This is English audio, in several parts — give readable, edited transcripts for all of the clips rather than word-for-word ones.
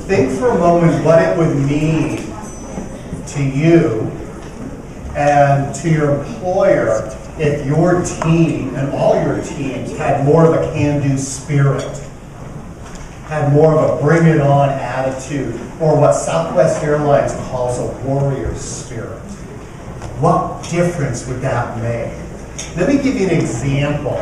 think for a moment what it would mean to you and to your employer if your team and all your teams had more of a can-do spirit, had more of a bring-it-on attitude, or what Southwest Airlines calls a warrior spirit. What difference would that make? Let me give you an example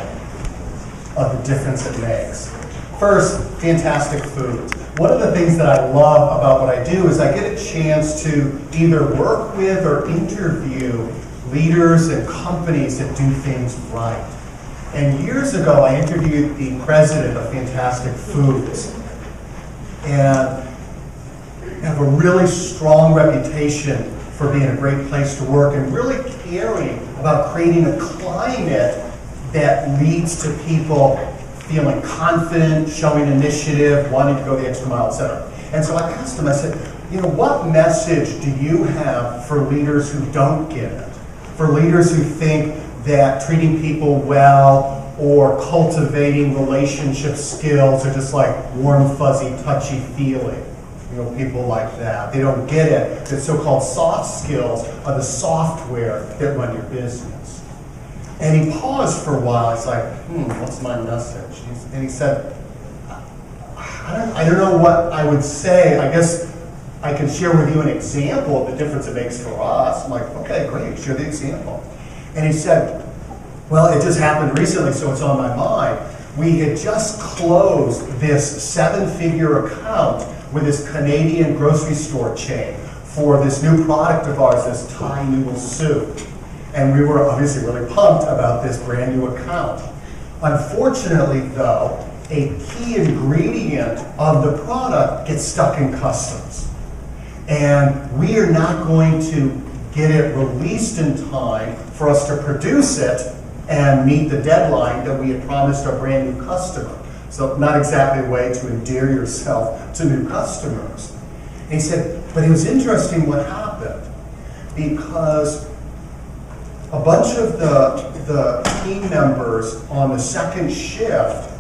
of the difference it makes. First, fantastic food. One of the things that I love about what I do is I get a chance to either work with or interview leaders and companies that do things right. And years ago, I interviewed the president of Fantastic Foods, and have a really strong reputation for being a great place to work and really caring about creating a climate that leads to people feeling confident, showing initiative, wanting to go the extra mile, etc. And so I asked him, I said, what message do you have for leaders who don't get it? For leaders who think that treating people well or cultivating relationship skills are just like warm, fuzzy, touchy feeling. People like that. They don't get it. The so-called soft skills are the software that run your business. And he paused for a while. He's like, what's my message? And he said, I don't know what I would say. I guess I can share with you an example of the difference it makes for us. I'm like, okay, great, share the example. And he said, well, it just happened recently, so it's on my mind. We had just closed this 7-figure account with this Canadian grocery store chain for this new product of ours, this Thai noodle soup. And we were obviously really pumped about this brand new account. Unfortunately, though, a key ingredient of the product gets stuck in customs. And we are not going to get it released in time for us to produce it and meet the deadline that we had promised our brand new customer. So not exactly a way to endear yourself to new customers. And he said, but it was interesting what happened, because a bunch of the team members on the second shift,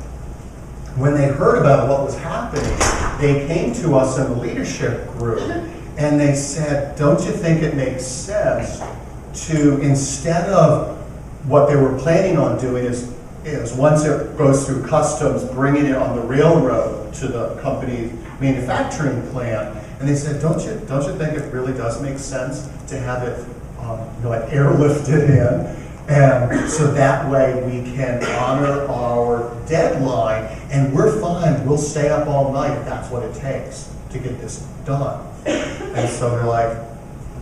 when they heard about what was happening, they came to us in the leadership group and they said, don't you think it makes sense to, instead of what they were planning on doing is once it goes through customs, bringing it on the railroad to the company's manufacturing plant. And they said, don't you think it really does make sense to have it airlifted in? And so that way we can honor our deadline, and we're fine, we'll stay up all night if that's what it takes to get this done. And so they're like,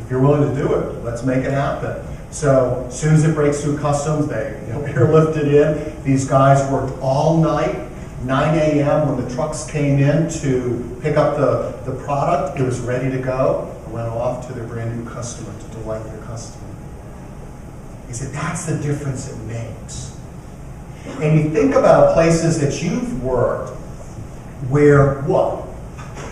if you're willing to do it, let's make it happen. So as soon as it breaks through customs, they airlift it in. These guys worked all night, 9 a.m. when the trucks came in to pick up the product. It was ready to go. It went off to their brand new customer to delight their customer. He said, that's the difference it makes. And you think about places that you've worked where, what?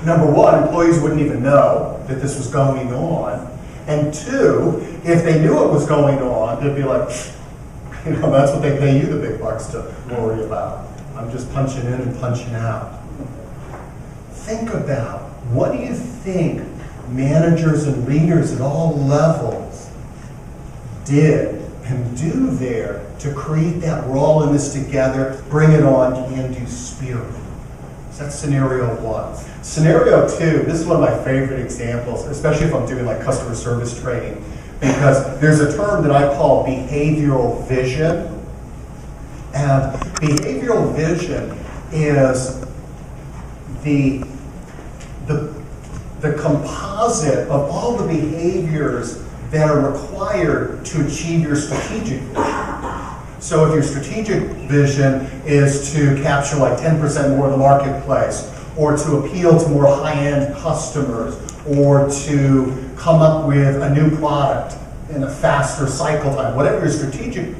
Number one, employees wouldn't even know that this was going on. And two, if they knew it was going on, they'd be like, that's what they pay you the big bucks to worry about. I'm just punching in and punching out. Think about, what do you think managers and leaders at all levels did and do there to create that we're all in this together, bring it on, can-do spirit? So that's scenario one. Scenario two, this is one of my favorite examples, especially if I'm doing like customer service training, because there's a term that I call behavioral vision. And behavioral vision is the composite of all the behaviors that are required to achieve your strategic vision. So if your strategic vision is to capture like 10% more of the marketplace, or to appeal to more high-end customers, or to come up with a new product in a faster cycle time, whatever your strategic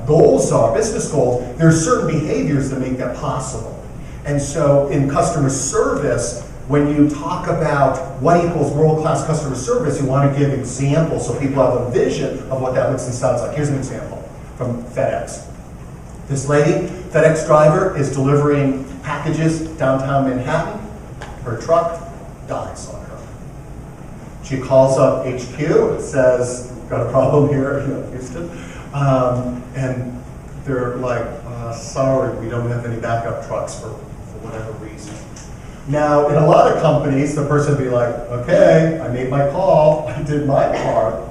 goals are, business goals, there are certain behaviors that make that possible. And so in customer service, when you talk about what equals world-class customer service, you want to give examples so people have a vision of what that looks and sounds like. Here's an example from FedEx. This lady, FedEx driver, is delivering packages downtown Manhattan, Her truck dies on her. She calls up HQ, it says, got a problem here, Houston. And they're like, sorry, we don't have any backup trucks for whatever reason. Now, in a lot of companies, the person would be like, okay, I made my call, I did my part.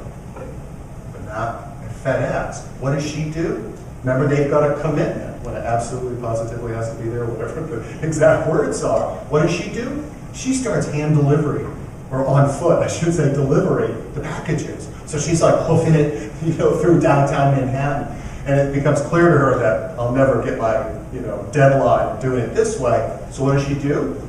But not at FedEx. What does she do? Remember, they've got a commitment when it absolutely positively has to be there, whatever the exact words are. What does she do? She starts hand delivery, or on foot, I should say, delivery the packages. So she's like hoofing it, through downtown Manhattan. And it becomes clear to her that I'll never get my, deadline doing it this way. So what does she do?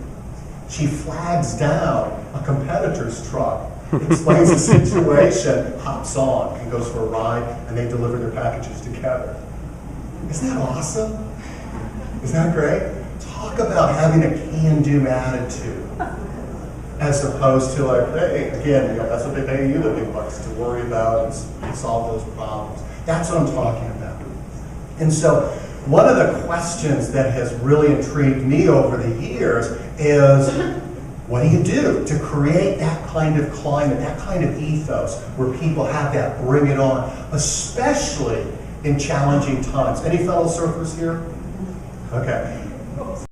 She flags down a competitor's truck, explains the situation, hops on, and goes for a ride, and they deliver their packages together. Isn't that awesome? Isn't that great? Talk about having a can-do attitude, as opposed to like, hey, again, that's what they pay you the big bucks to worry about and solve those problems. That's what I'm talking about. And so one of the questions that has really intrigued me over the years is, what do you do to create that kind of climate, that kind of ethos where people have that bring it on, especially in challenging times? Any fellow surfers here? Okay.